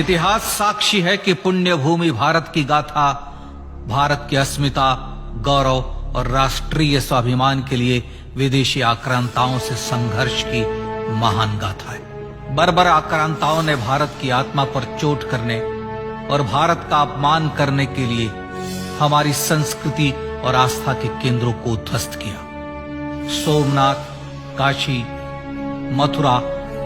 इतिहास साक्षी है कि पुण्य भूमि भारत की गाथा भारत की अस्मिता, गौरव और राष्ट्रीय स्वाभिमान के लिए विदेशी आक्रांताओं से संघर्ष की महान गाथा है। बर्बर आक्रांताओं ने भारत की आत्मा पर चोट करने और भारत का अपमान करने के लिए हमारी संस्कृति और आस्था के केंद्रों को ध्वस्त किया। सोमनाथ, काशी, मथुरा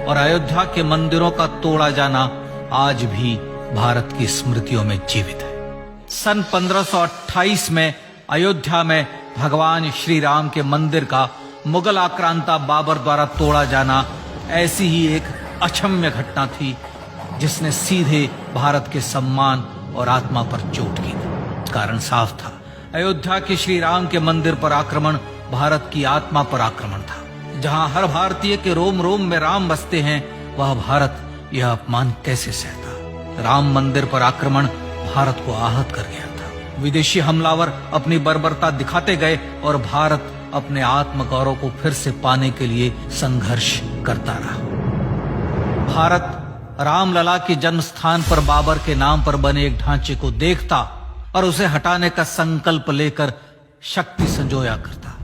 और अयोध्या के मंदिरों का तोड़ा जाना आज भी भारत की स्मृतियों में जीवित है। सन 1528 में अयोध्या में भगवान श्री राम के मंदिर का मुगल आक्रांता बाबर द्वारा तोड़ा जाना ऐसी ही एक अक्षम्य घटना थी जिसने सीधे भारत के सम्मान और आत्मा पर चोट की। कारण साफ था, अयोध्या के श्री राम के मंदिर पर आक्रमण भारत की आत्मा पर आक्रमण था। जहां हर भारतीय के रोम रोम में राम बसते हैं, वह भारत यह अपमान कैसे सहता। राम मंदिर पर आक्रमण भारत को आहत कर गया था। विदेशी हमलावर अपनी बर्बरता दिखाते गए और भारत अपने आत्मगौरव को फिर से पाने के लिए संघर्ष करता रहा। भारत रामलला के जन्म स्थान पर बाबर के नाम पर बने एक ढांचे को देखता और उसे हटाने का संकल्प लेकर शक्ति संजोया करता।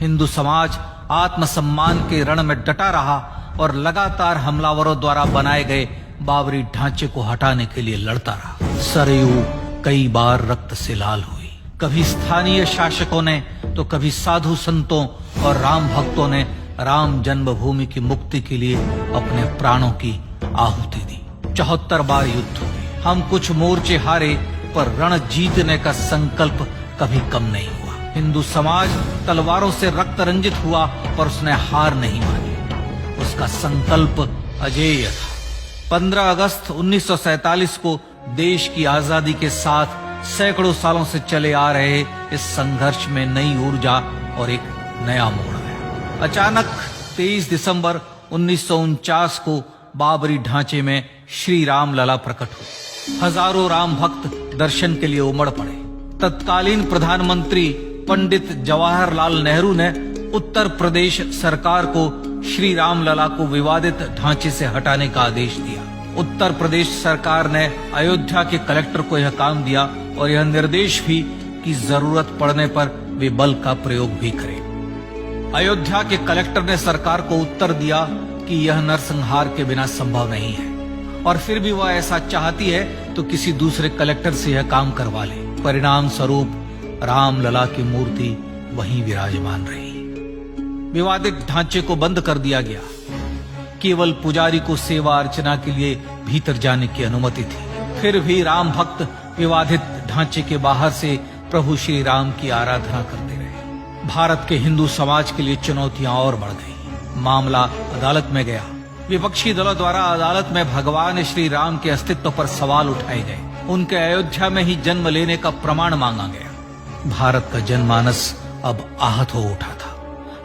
हिंदू समाज आत्मसम्मान के रण में डटा रहा और लगातार हमलावरों द्वारा बनाए गए बाबरी ढांचे को हटाने के लिए लड़ता रहा। सरयू कई बार रक्त से लाल हुई। कभी स्थानीय शासकों ने तो कभी साधु संतों और राम भक्तों ने राम जन्मभूमि की मुक्ति के लिए अपने प्राणों की आहुति दी। 74 बार युद्ध हुए। हम कुछ मोर्चे हारे, पर रण जीतने का संकल्प कभी कम नहीं हुआ। हिंदू समाज तलवारों से रक्त रंजित हुआ, पर उसने हार नहीं मानी। उसका संकल्प अजेय था। 15 अगस्त 1947 को देश की आजादी के साथ सैकड़ों सालों से चले आ रहे इस संघर्ष में नई ऊर्जा और एक नया मोड़ आया। अचानक 23 दिसंबर 1949 को बाबरी ढांचे में श्री राम लला प्रकट हुए। हजारों राम भक्त दर्शन के लिए उमड़ पड़े। तत्कालीन प्रधानमंत्री पंडित जवाहरलाल नेहरू ने उत्तर प्रदेश सरकार को श्री राम लला को विवादित ढांचे से हटाने का आदेश दिया। उत्तर प्रदेश सरकार ने अयोध्या के कलेक्टर को यह काम दिया और यह निर्देश भी कि जरूरत पड़ने पर वे बल का प्रयोग भी करें। अयोध्या के कलेक्टर ने सरकार को उत्तर दिया कि यह नरसंहार के बिना संभव नहीं है, और फिर भी वह ऐसा चाहती है तो किसी दूसरे कलेक्टर से यह काम करवा ले। परिणाम स्वरूप रामलला की मूर्ति वहीं विराजमान रही। विवादित ढांचे को बंद कर दिया गया। केवल पुजारी को सेवा अर्चना के लिए भीतर जाने की अनुमति थी। फिर भी राम भक्त विवादित ढांचे के बाहर से प्रभु श्री राम की आराधना करते रहे। भारत के हिंदू समाज के लिए चुनौतियां और बढ़ गई। मामला अदालत में गया। विपक्षी दलों द्वारा अदालत में भगवान श्री राम के अस्तित्व पर सवाल उठाए गए। उनके अयोध्या में ही जन्म लेने का प्रमाण मांगा गया। भारत का जनमानस अब आहत हो उठा था।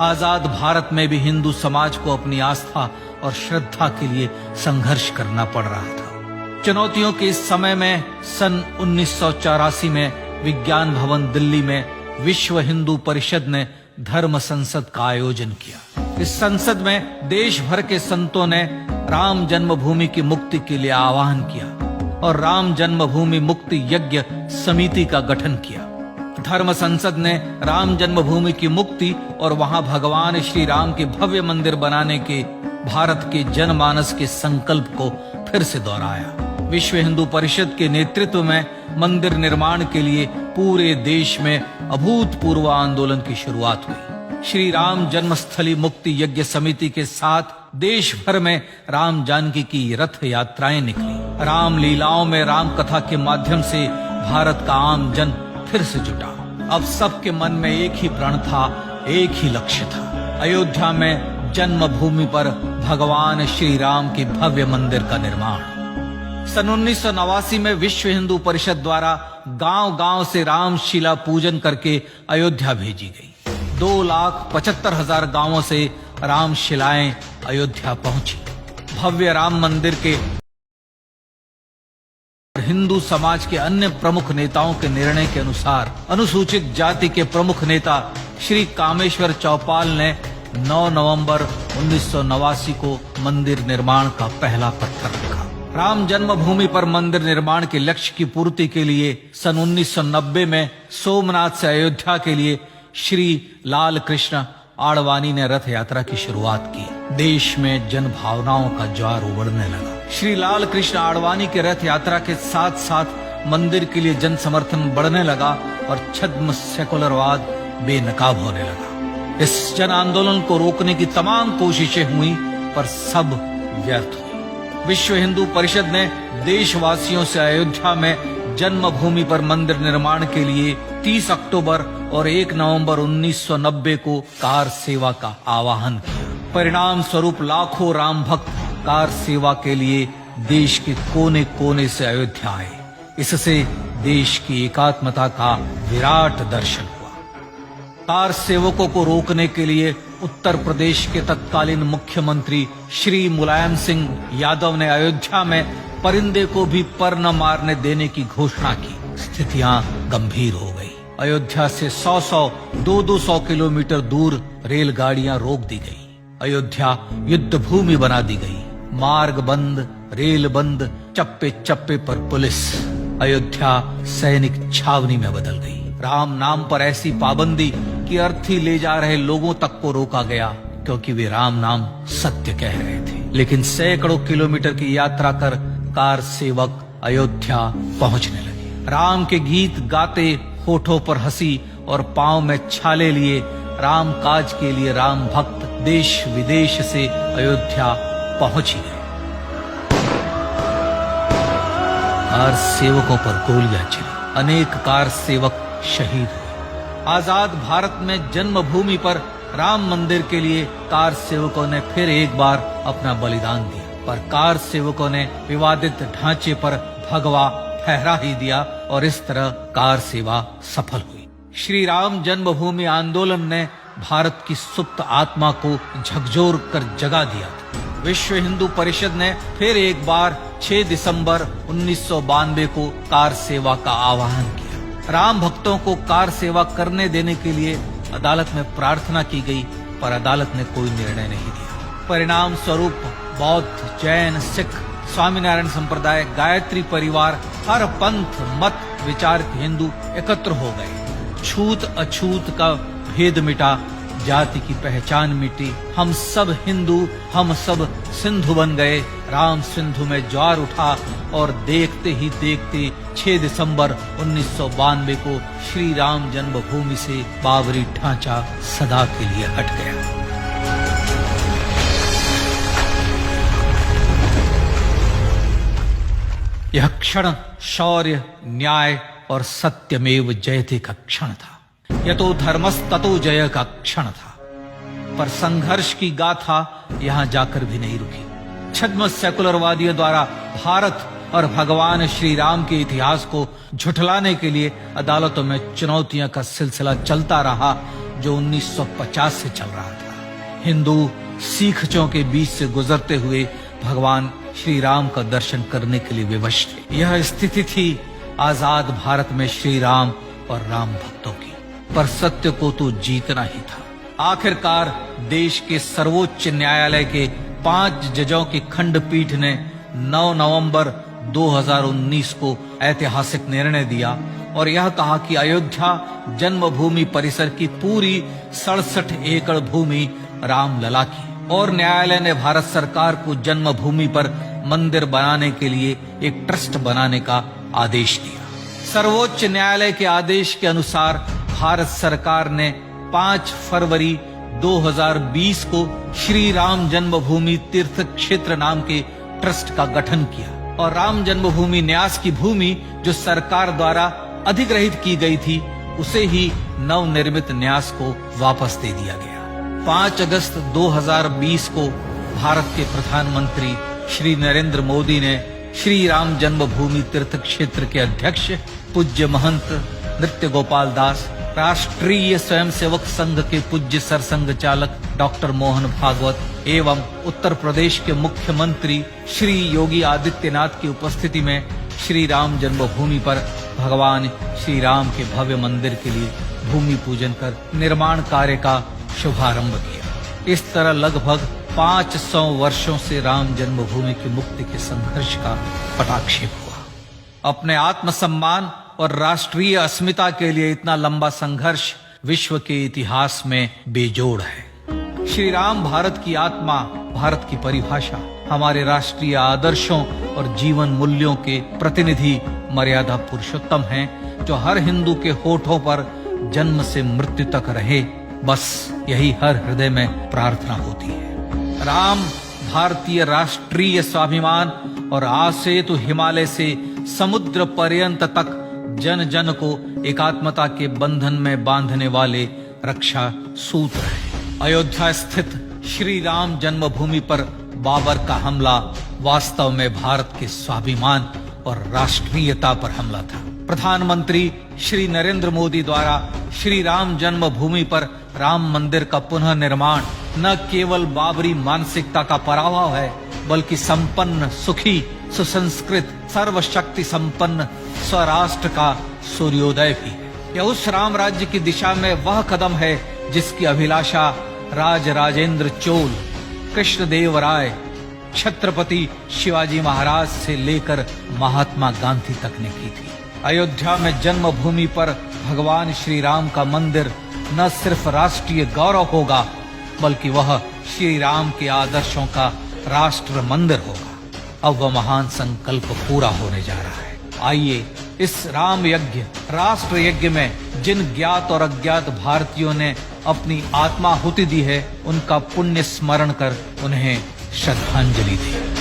आजाद भारत में भी हिंदू समाज को अपनी आस्था और श्रद्धा के लिए संघर्ष करना पड़ रहा था। चुनौतियों के इस समय में सन 1984 में विज्ञान भवन दिल्ली में विश्व हिंदू परिषद ने धर्म संसद का आयोजन किया। इस संसद में देश भर के संतों ने राम जन्मभूमि की मुक्ति के लिए आह्वान किया और राम जन्मभूमि मुक्ति यज्ञ समिति का गठन किया। धर्म संसद ने राम जन्मभूमि की मुक्ति और वहां भगवान श्री राम के भव्य मंदिर बनाने के भारत के जनमानस के संकल्प को फिर से दोहराया। विश्व हिंदू परिषद के नेतृत्व में मंदिर निर्माण के लिए पूरे देश में अभूतपूर्व आंदोलन की शुरुआत हुई। श्री राम जन्मस्थली मुक्ति यज्ञ समिति के साथ देश भर में राम जानकी की रथ यात्राएं निकली। राम लीलाओं में राम कथा के माध्यम से भारत का आम जन फिर से जुटा। अब सबके मन में एक ही प्रण था, एक ही लक्ष्य था। अयोध्या में जन्मभूमि पर भगवान श्री राम के भव्य मंदिर का निर्माण। सन 1989 में विश्व हिंदू परिषद द्वारा गांव-गांव से रामशिला पूजन करके अयोध्या भेजी गई। 2,75,000 गांवों से रामशिलाएं अयोध्या पहुंची। भव्य राम मंदिर के हिंदू समाज के अन्य प्रमुख नेताओं के निर्णय के अनुसार अनुसूचित जाति के प्रमुख नेता श्री कामेश्वर चौपाल ने 9 नवंबर 1989 को मंदिर निर्माण का पहला पत्थर रखा। राम जन्मभूमि पर मंदिर निर्माण के लक्ष्य की पूर्ति के लिए सन 1990 में सोमनाथ से अयोध्या के लिए श्री लाल कृष्ण आडवाणी ने रथ यात्रा की शुरुआत की। देश में जन भावनाओं का ज्वार उमड़ने लगा। श्री लाल कृष्ण आडवाणी के रथ यात्रा के साथ साथ मंदिर के लिए जन समर्थन बढ़ने लगा और छद्म सेकुलरवाद बेनकाब होने लगा। इस जन आंदोलन को रोकने की तमाम कोशिशें हुई पर सब व्यर्थ हुई। विश्व हिंदू परिषद ने देशवासियों से अयोध्या में जन्मभूमि पर मंदिर निर्माण के लिए 30 अक्टूबर और 1 नवंबर 1990 को कार सेवा का आह्वान किया। परिणाम स्वरूप लाखों राम भक्त कार सेवा के लिए देश के कोने कोने से अयोध्या आए। इससे देश की एकात्मता का विराट दर्शन हुआ। कार सेवकों को रोकने के लिए उत्तर प्रदेश के तत्कालीन मुख्यमंत्री श्री मुलायम सिंह यादव ने अयोध्या में परिंदे को भी पर न मारने देने की घोषणा की। स्थितियां गंभीर हो गई। अयोध्या से 100-200 किलोमीटर दूर रेलगाड़ियां रोक दी गई। अयोध्या युद्ध भूमि बना दी गई। मार्ग बंद, रेल बंद, चप्पे चप्पे पर पुलिस। अयोध्या सैनिक छावनी में बदल गई। राम नाम पर ऐसी पाबंदी कि अर्थी ले जा रहे लोगों तक को रोका गया क्योंकि वे राम नाम सत्य कह रहे थे। लेकिन सैकड़ों किलोमीटर की यात्रा कर कार सेवक अयोध्या पहुंचने लगे। राम के गीत गाते, होठों पर हंसी और पांव में छाले लिए राम काज के लिए राम भक्त देश विदेश से अयोध्या पहुंच ही गए। कार सेवकों पर गोलियां चली। अनेक कार सेवक शहीद हुए। आजाद भारत में जन्मभूमि पर राम मंदिर के लिए कार सेवकों ने फिर एक बार अपना बलिदान दिया, पर कार सेवकों ने विवादित ढांचे पर भगवा फहरा ही दिया और इस तरह कार सेवा सफल हुई। श्री राम जन्मभूमि आंदोलन ने भारत की सुप्त आत्मा को झकझोर कर जगा दिया। विश्व हिंदू परिषद ने फिर एक बार 6 दिसंबर 1992 को कार सेवा का आह्वान किया। राम भक्तों को कार सेवा करने देने के लिए अदालत में प्रार्थना की गई, पर अदालत ने कोई निर्णय नहीं दिया। परिणाम स्वरूप बौद्ध, जैन, सिख, स्वामीनारायण संप्रदाय, गायत्री परिवार, हर पंथ मत विचार के हिंदू एकत्र हो गए। छूत अछूत का भेद मिटा, जाति की पहचान मिटी। हम सब हिंदू, हम सब सिंधु बन गए। राम सिंधु में ज्वार उठा और देखते ही देखते 6 दिसंबर 1992 को श्री राम जन्मभूमि से बाबरी ढांचा सदा के लिए हट गया। यह क्षण शौर्य, न्याय और सत्यमेव जयते का क्षण था। यह तो धर्मस्ततो जय का क्षण था। पर संघर्ष की गाथा यहां जाकर भी नहीं रुकी। छद्म सेकुलरवादियों द्वारा भारत और भगवान श्री राम के इतिहास को झुठलाने के लिए अदालतों में चुनौतियों का सिलसिला चलता रहा, जो 1950 से चल रहा था। हिंदू सिखों के बीच से गुजरते हुए भगवान श्री राम का दर्शन करने के लिए विवश थे। यह स्थिति थी आजाद भारत में श्री राम और राम भक्तों की। पर सत्य को तो जीतना ही था। आखिरकार देश के सर्वोच्च न्यायालय के 5 जजों की खंडपीठ ने 9 नवंबर 2019 को ऐतिहासिक निर्णय दिया और यह कहा कि अयोध्या जन्मभूमि परिसर की पूरी 67 एकड़ भूमि रामलला की। और न्यायालय ने भारत सरकार को जन्मभूमि पर मंदिर बनाने के लिए एक ट्रस्ट बनाने का आदेश दिया। सर्वोच्च न्यायालय के आदेश के अनुसार भारत सरकार ने 5 फरवरी 2020 को श्री राम जन्मभूमि तीर्थ क्षेत्र नाम के ट्रस्ट का गठन किया और राम जन्मभूमि न्यास की भूमि जो सरकार द्वारा अधिग्रहित की गई थी, उसे ही नवनिर्मित न्यास को वापस दे दिया गया। 5 अगस्त 2020 को भारत के प्रधानमंत्री श्री नरेंद्र मोदी ने श्री राम जन्मभूमि तीर्थ क्षेत्र के अध्यक्ष पूज्य महंत नृत्य गोपाल दास, राष्ट्रीय स्वयंसेवक संघ के पूज्य सरसंघ चालक डॉक्टर मोहन भागवत एवं उत्तर प्रदेश के मुख्यमंत्री श्री योगी आदित्यनाथ की उपस्थिति में श्री राम जन्मभूमि पर भगवान श्री राम के भव्य मंदिर के लिए भूमि पूजन कर निर्माण कार्य का शुभारंभ किया। इस तरह लगभग 500 वर्षों से राम जन्मभूमि की मुक्ति के संघर्ष का पटाक्षेप हुआ। अपने आत्मसम्मान और राष्ट्रीय अस्मिता के लिए इतना लंबा संघर्ष विश्व के इतिहास में बेजोड़ है। श्री राम भारत की आत्मा, भारत की परिभाषा, हमारे राष्ट्रीय आदर्शों और जीवन मूल्यों के प्रतिनिधि मर्यादा पुरुषोत्तम हैं, जो हर हिंदू के होठों पर जन्म से मृत्यु तक रहे। बस यही हर हृदय में प्रार्थना होती है। राम भारतीय राष्ट्रीय स्वाभिमान और आसेतु हिमालय से समुद्र पर्यंत तक जन जन को एकात्मता के बंधन में बांधने वाले रक्षा सूत्र है। अयोध्या स्थित श्री राम जन्मभूमि पर बाबर का हमला वास्तव में भारत के स्वाभिमान और राष्ट्रीयता पर हमला था। प्रधानमंत्री श्री नरेंद्र मोदी द्वारा श्री राम जन्मभूमि पर राम मंदिर का पुनः निर्माण न केवल बाबरी मानसिकता का पराभव है, बल्कि संपन्न, सुखी, सुसंस्कृत, सर्वशक्ति संपन्न स्वराष्ट्र का सूर्योदय भी है। यह उस राम राज्य की दिशा में वह कदम है जिसकी अभिलाषा राज राजेंद्र चोल, कृष्णदेव राय, छत्रपति शिवाजी महाराज से लेकर महात्मा गांधी तक ने की थी। अयोध्या में जन्मभूमि पर भगवान श्री राम का मंदिर न सिर्फ राष्ट्रीय गौरव होगा, बल्कि वह श्री राम के आदर्शों का राष्ट्र मंदिर होगा। अब वह महान संकल्प पूरा होने जा रहा है। आइए इस राम यज्ञ, राष्ट्र यज्ञ में जिन ज्ञात और अज्ञात भारतीयों ने अपनी आत्माहुति दी है, उनका पुण्य स्मरण कर उन्हें श्रद्धांजलि दी।